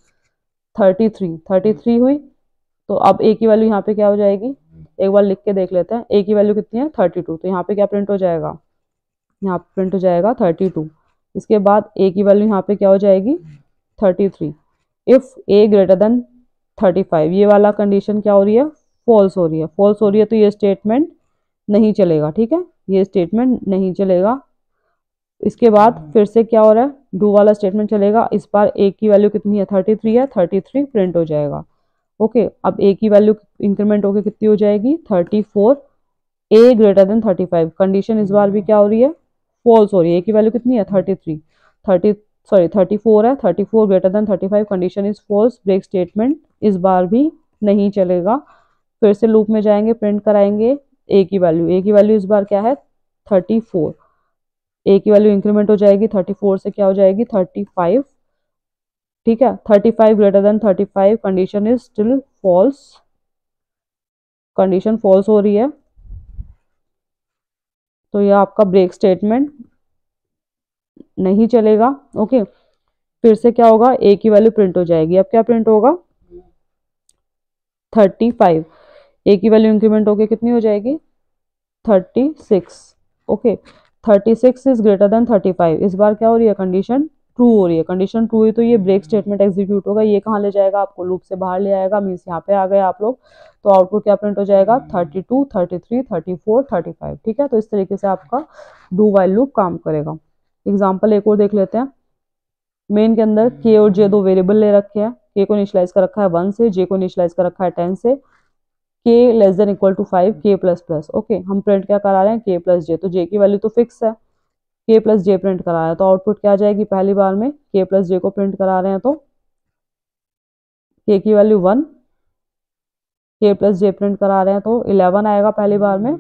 33 हुई। तो अब a की वैल्यू यहाँ पे क्या हो जाएगी, एक बार लिख के देख लेते हैं। a की वैल्यू कितनी है, 32, तो यहाँ पे क्या प्रिंट हो जाएगा, यहाँ पे प्रिंट हो जाएगा 32। इसके बाद a की वैल्यू यहाँ पे क्या हो जाएगी, 33। इफ a ग्रेटर देन 35, ये वाला कंडीशन क्या हो रही है, फॉल्स हो रही है। फॉल्स हो रही है तो ये स्टेटमेंट नहीं चलेगा। ठीक है, ये स्टेटमेंट नहीं चलेगा। इसके बाद फिर से क्या हो रहा है, डू वाला स्टेटमेंट चलेगा। इस बार a की वैल्यू कितनी है, 33 है, 33 प्रिंट हो जाएगा। ओके, अब a की वैल्यू इंक्रीमेंट होकर कितनी हो जाएगी, 34, a ग्रेटर देन 35। कंडीशन इस बार भी क्या हो रही है, फॉल्स हो रही है। a की वैल्यू कितनी है, 33, 34 है, 34 greater than 35, condition is false, break statement इस बार भी नहीं चलेगा। फिर से लूप में जाएंगे, प्रिंट कराएंगे a की वैल्यू। a की वैल्यू इस बार क्या है, 34। a की वैल्यू इंक्रीमेंट हो जाएगी, 34 से क्या हो जाएगी, 35। ठीक है, 35 greater than 35, condition is still false, condition false हो रही है। तो यह आपका ब्रेक स्टेटमेंट नहीं चलेगा। ओके, फिर से क्या होगा, a की वैल्यू प्रिंट हो जाएगी। अब क्या प्रिंट होगा, 35। a की वैल्यू इंक्रीमेंट होके कितनी हो जाएगी, 36। Okay, 36 is greater than 35। इस बार क्या हो रही है, कंडीशन ट्रू हो रही है। कंडीशन ट्रू हुई तो ये ब्रेक स्टेटमेंट एग्जीक्यूट होगा। ये कहाँ ले जाएगा, आपको लूप से बाहर ले आएगा, मीन्स यहाँ पे आ गए आप लोग। तो आउटपुट क्या प्रिंट हो जाएगा, 32, 33, 34, 35। ठीक है, तो इस तरीके से आपका डू वाइल लूप काम करेगा। एग्जाम्पल एक और देख लेते हैं। मेन के अंदर के और जे दो वेरिएबल ले रखे हैं। के को इनिशियलाइज कर रखा है 1 से, जे को इनिशियलाइज कर रखा है 10 से। के लेस देन इक्वल टू 5, के प्लस प्लस। ओके, हम प्रिंट क्या करा रहे हैं, के प्लस जे। तो जे की वैल्यू तो फिक्स है, के प्लस जे प्रिंट करा रहे हैं, तो आउटपुट क्या आ जाएगी, पहली बार में के प्लस जे को प्रिंट करा रहे हैं तो के की वैल्यू 1, के प्लस जे प्रिंट करा रहे हैं तो 11 आएगा पहली बार में।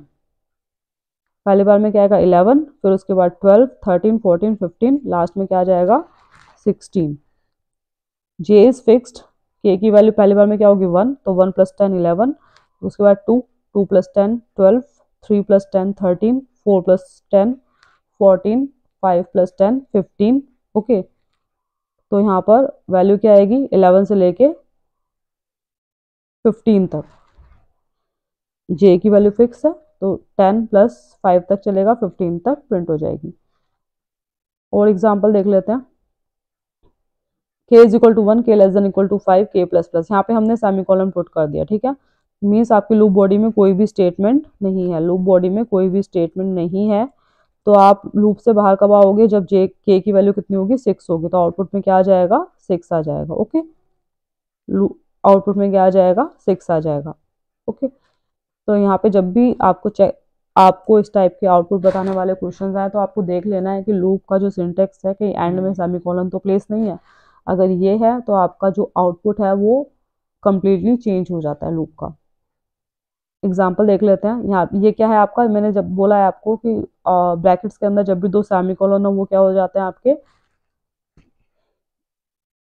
पहली बार में क्या आएगा 11, फिर उसके बाद 12, 13, 14, 15, लास्ट में क्या आ जाएगा 16। जे इज फिक्स्ड, के की वैल्यू पहली बार में क्या होगी 1, तो 1 प्लस 10 11, उसके बाद 2, 2 plus 10 12, 3 plus 10 13, 4 plus 10 14, 5 plus 10 15। Okay, तो यहाँ पर वैल्यू क्या आएगी 11 से लेके 15 तक। जे की वैल्यू फिक्स है तो 10 प्लस 5 तक चलेगा, 15 तक प्रिंट हो जाएगी। और एग्जाम्पल देख लेते हैं। के इज इक्वल टू 1, के लेस देन इक्वल टू 5, के प्लस प्लस। यहाँ पे हमने सेमीकोलन पुट कर दिया, ठीक है। मीन्स आपकी लूप बॉडी में कोई भी स्टेटमेंट नहीं है, लूप बॉडी में कोई भी स्टेटमेंट नहीं है। तो आप लूप से बाहर कब आओगे, जब जे के की वैल्यू कितनी होगी 6 होगी, तो आउटपुट में क्या आ जाएगा 6 आ जाएगा। ओके, आउटपुट में क्या आ जाएगा 6 आ जाएगा। ओके, तो यहाँ पे जब भी आपको इस टाइप के आउटपुट बताने वाले क्वेश्चन आए तो आपको देख लेना है कि लूप का जो सिंटेक्स है कि एंड में सेमीकोलन तो प्लेस नहीं है। अगर ये है तो आपका जो आउटपुट है वो कंप्लीटली चेंज हो जाता है लूप का। एग्जाम्पल देख लेते हैं। यहाँ ये क्या है आपका, मैंने जब बोला है आपको कि ब्रैकेट्स के अंदर जब भी दो सेमीकोलन हो वो क्या हो जाते हैं आपके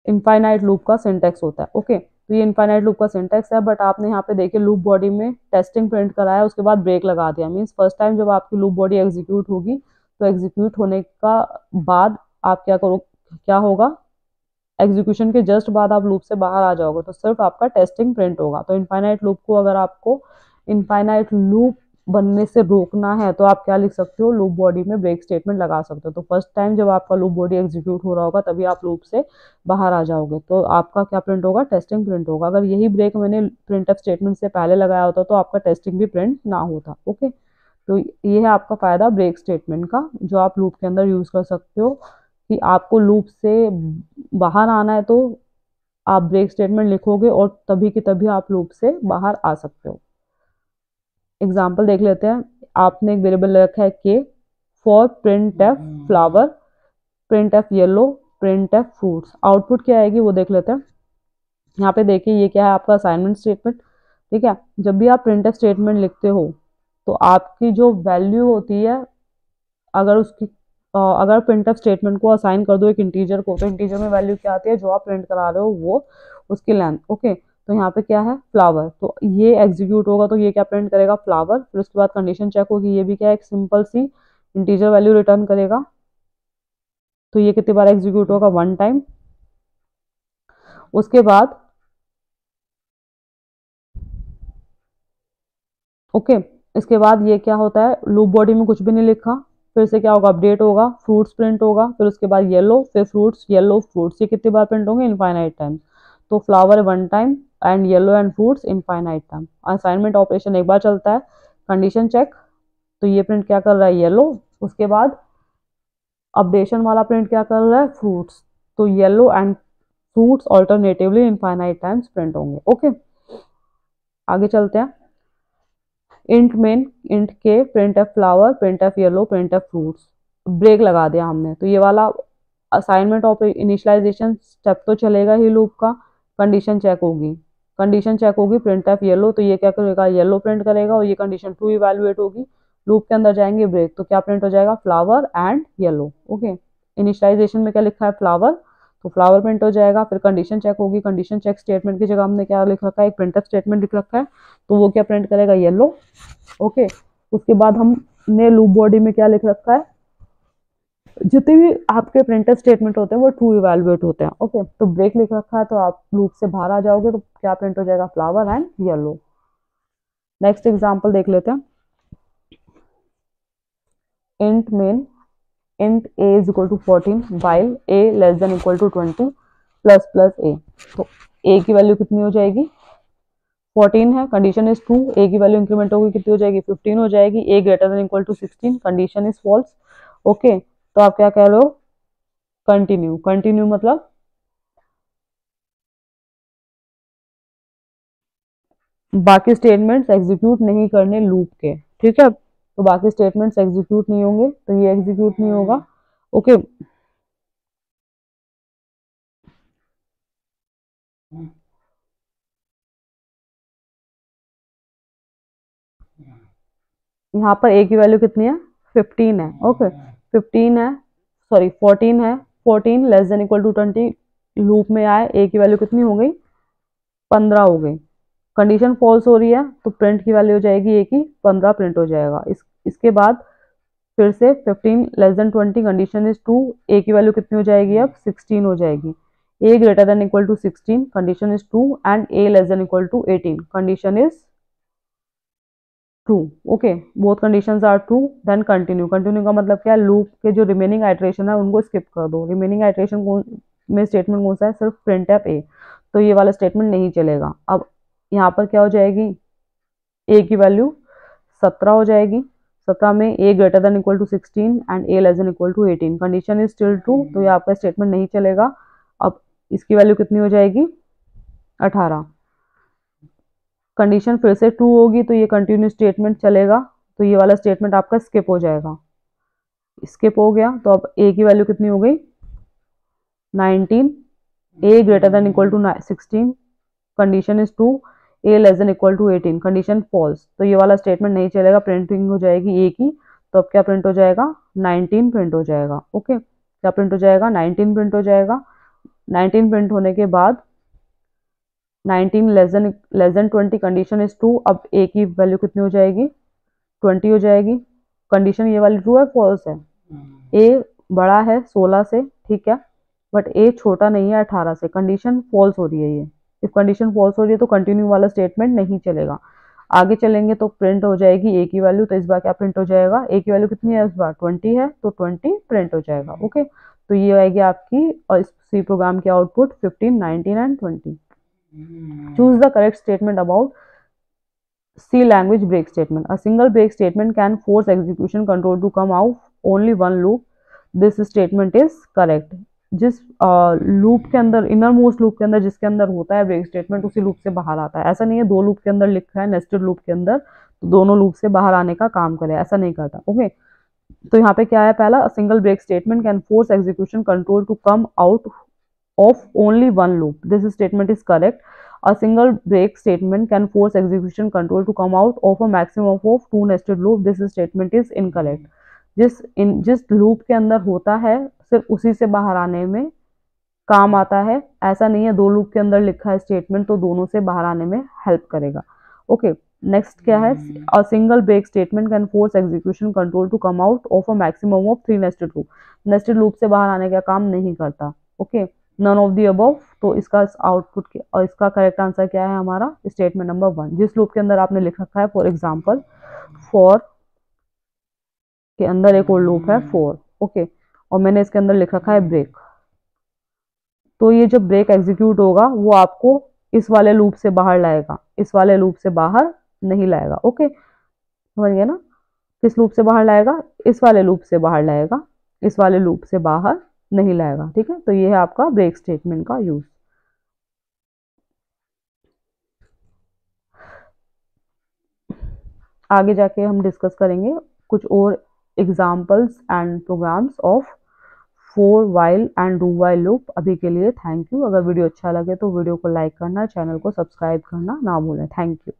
इनफाइनाइट लूप का सिंटेक्स होता है। ओके, तो ये इनफाइनाइट लूप का सिंटेक्स है, बट आपने यहाँ पे देखिए लूप बॉडी में टेस्टिंग प्रिंट कराया, उसके बाद ब्रेक लगा दिया। मीन्स फर्स्ट टाइम जब आपकी लूप बॉडी एग्जीक्यूट होगी तो एग्जीक्यूट होने का बाद आप क्या करो, क्या होगा, एग्जीक्यूशन के जस्ट बाद आप लूप से बाहर आ जाओगे तो सिर्फ आपका टेस्टिंग प्रिंट होगा। तो इनफाइनाइट लूप को अगर आपको इनफाइनाइट लूप बनने से रोकना है तो आप क्या लिख सकते हो, लूप बॉडी में ब्रेक स्टेटमेंट लगा सकते हो। तो फर्स्ट टाइम जब आपका लूप बॉडी एग्जीक्यूट हो रहा होगा तभी आप लूप से बाहर आ जाओगे, तो आपका क्या प्रिंट होगा, टेस्टिंग प्रिंट होगा। अगर यही ब्रेक मैंने प्रिंटफ स्टेटमेंट से पहले लगाया होता तो आपका टेस्टिंग भी प्रिंट ना होता। ओके, तो ये है आपका फायदा ब्रेक स्टेटमेंट का, जो आप लूप के अंदर यूज कर सकते हो। कि आपको लूप से बाहर आना है तो आप ब्रेक स्टेटमेंट लिखोगे और तभी की तभी आप लूप से बाहर आ सकते हो। एग्जाम्पल देख लेते हैं। आपने एक वेरिएबल रखा है के for print f flower, print f yellow, print f fruits. Output क्या आएगी वो देख लेते हैं। यहाँ पे देखिए ये क्या है आपका असाइनमेंट स्टेटमेंट, ठीक है। जब भी आप प्रिंट एफ स्टेटमेंट लिखते हो तो आपकी जो वैल्यू होती है, अगर प्रिंटफ स्टेटमेंट को असाइन कर दो एक इंटीजर को, तो इंटीजर में वैल्यू क्या आती है, जो आप प्रिंट करा रहे हो वो उसकी लेंथ। ओके, तो यहाँ पे क्या है फ्लावर, तो ये एग्जीक्यूट होगा तो ये क्या प्रिंट करेगा फ्लावर। फिर उसके बाद कंडीशन चेक होगी, ये भी क्या है एक सिंपल सी इंटीजर वैल्यू रिटर्न करेगा। तो ये कितनी बार एग्जीक्यूट होगा, 1 टाइम। उसके बाद ओके, इसके बाद ये क्या होता है, लूप बॉडी में कुछ भी नहीं लिखा, फिर से क्या होगा अपडेट होगा, फ्रूट्स प्रिंट होगा, फिर उसके बाद येलो, फिर फ्रूट्स, येलो फ्रूट्स। ये कितनी बार प्रिंट होंगे, इनफाइनाइट टाइम। तो flower 1 time and yellow and fruits infinite time. Assignment operation एक बार चलता है। कंडीशन चेक, तो ये प्रिंट क्या कर रहा है येलो, उसके बाद अपडेशन वाला प्रिंट क्या कर रहा है फ्रूट्स, तो yellow and fruits alternatively infinite times print होंगे। ओके, आगे चलते हैं। Int main, int k, print f flower, print f yellow, print f fruits. Break लगा दिया हमने, तो ये वाला असाइनमेंट ऑफ इनिशियलाइजेशन स्टेप तो चलेगा ही लूप का। कंडीशन चेक होगी, कंडीशन चेक होगी प्रिंट एफ येलो, तो ये क्या करेगा येलो प्रिंट करेगा और ये कंडीशन ट्रू इवैल्यूएट होगी। लूप के अंदर जाएंगे ब्रेक, तो क्या प्रिंट हो जाएगा flower and yellow. Okay, initialization में क्या लिखा है फ्लावर, तो फ्लावर प्रिंट हो जाएगा। फिर कंडीशन चेक होगी, कंडीशन चेक स्टेटमेंट की जगह हमने क्या लिख रखा है, एक प्रिंटफ स्टेटमेंट लिख रखा है, तो वो क्या प्रिंट करेगा येलो। ओके, उसके बाद हमने लूप बॉडी में क्या लिख रखा है, जितने भी आपके प्रिंटफ स्टेटमेंट होते हैं वो ट्रू इवैल्यूएट होते हैं। ओके, तो ब्रेक लिख रखा है तो आप लूप से बाहर आ जाओगे तो क्या प्रिंट हो जाएगा flower and yellow. Next example देख लेते हैं। Int main, int a is equal to 14 while a less than equal to 20 plus plus a। तो a की वैल्यू कितनी हो जाएगी 14 है, कंडीशन इज ट्रू, a की वैल्यू इंक्रीमेंट होगी कितनी हो जाएगी 15 हो जाएगी। a greater than equal to 16, condition is false. Okay, तो आप क्या कह रहे हो, कंटिन्यू। कंटिन्यू मतलब बाकी स्टेटमेंट्स एग्जीक्यूट नहीं करने लूप के, ठीक है। तो बाकी स्टेटमेंट्स एग्जीक्यूट नहीं होंगे, तो ये एग्जीक्यूट नहीं होगा। ओके, यहाँ पर ए की वैल्यू कितनी है, 15 है। ओके, 15 है, सॉरी 14 है, 14 less than equal to 20 loop में आए, ए की वैल्यू कितनी हो गई, 15 हो गई। कंडीशन फॉल्स हो रही है तो प्रिंट की वैल्यू हो जाएगी ए की 15 प्रिंट हो जाएगा। इसके बाद फिर से 15 less than 20 condition is true, a की वैल्यू कितनी हो जाएगी, अब 16 हो जाएगी। A greater than equal to 16 condition is true and a less than equal to 18 condition is true. Okay, both conditions are true, then continue. Continue का मतलब क्या है, लूप के जो रिमेनिंग आइट्रेशन है उनको स्किप कर दो। रिमेनिंग आइट्रेशन में स्टेटमेंट कौन सा है, सिर्फ प्रिंट एफ ए, तो ये वाला स्टेटमेंट नहीं चलेगा। अब यहाँ पर क्या हो जाएगी, ए की वैल्यू 17 हो जाएगी। 17 में a greater than equal to 16 and a less than equal to 18 condition is still true, तो ये आपका स्टेटमेंट नहीं चलेगा। अब इसकी वैल्यू कितनी हो जाएगी, 18। कंडीशन फिर से ट्रू होगी तो ये कंटिन्यू स्टेटमेंट चलेगा, तो ये वाला स्टेटमेंट आपका स्किप हो जाएगा। स्किप हो गया तो अब ए की वैल्यू कितनी हो गई, 19। A greater than equal to 16 condition is true, a less than equal to 18 condition false, तो ये वाला स्टेटमेंट नहीं चलेगा। प्रिंटिंग हो जाएगी ए की, तो अब क्या प्रिंट हो जाएगा, 19 प्रिंट हो जाएगा। ओके, क्या प्रिंट हो जाएगा, 19 प्रिंट हो जाएगा। 19 प्रिंट होने के बाद 19 less than 20 condition is true, अब ए की वैल्यू कितनी हो जाएगी, 20 हो जाएगी। कंडीशन ये वाली ट्रू है फॉल्स है, ए बड़ा है 16 से, ठीक है, बट ए छोटा नहीं है 18 से, कंडीशन फॉल्स हो रही है ये। इफ कंडीशन फॉल्स हो रही है तो कंटिन्यू वाला स्टेटमेंट नहीं चलेगा। आगे चलेंगे तो प्रिंट हो जाएगी ए की वैल्यू, तो इस बार क्या प्रिंट हो जाएगा, ए की वैल्यू कितनी है इस बार 20 है, तो 20 प्रिंट हो जाएगा। ओके, तो ये आएगी आपकी और इस सी प्रोग्राम की output 15, 19 and 20। Choose the correct statement about C language break statement. A single break statement can force execution control to come out only one loop. This statement is correct. जिस loop के अंदर, inner most loop के अंदर जिसके अंदर होता है break statement, उसी लूप से बाहर आता है। ऐसा नहीं है दो लूप के अंदर लिखा है नेस्टेड लूप के अंदर तो दोनों लूप से बाहर आने का काम करे, ऐसा नहीं करता। ओके, तो यहाँ पे क्या है, पहला single break statement can force execution control to come out of only one loop. This statement is correct. A single break statement can force execution control to come out of a maximum of two nested loop. This statement is incorrect. जिस loop के अंदर होता है सिर्फ उसी से बाहर आने में काम आता है, ऐसा नहीं है दो लूप के अंदर लिखा है स्टेटमेंट तो दोनों से बाहर आने में हेल्प करेगा। ओके, नेक्स्ट क्या है, a single break statement can force execution control to come out of a maximum of 3 nested loop. Nested loop से बाहर आने का काम नहीं करता। Okay, none of the above, तो इसका आउटपुट और इसका करेक्ट आंसर क्या है हमारा, स्टेटमेंट नंबर 1। जिस लूप के अंदर आपने लिख रखा है, फॉर एग्जांपल फॉर के अंदर एक और लूप है फॉर, ओके, और मैंने इसके अंदर लिख रखा है ब्रेक, तो ये जब ब्रेक एग्जीक्यूट होगा वो आपको इस वाले लूप से बाहर लाएगा, इस वाले लूप से बाहर नहीं लाएगा। ओके, समझ गए ना, किस लूप से बाहर लाएगा, इस वाले लूप से बाहर लाएगा, इस वाले लूप से बाहर नहीं लाएगा। ठीक है, तो ये है आपका ब्रेक स्टेटमेंट का यूज। आगे जाके हम डिस्कस करेंगे कुछ और examples and programs of for, while and do while loop. अभी के लिए थैंक यू। अगर वीडियो अच्छा लगे तो वीडियो को लाइक करना, चैनल को सब्सक्राइब करना ना भूलें। Thank you.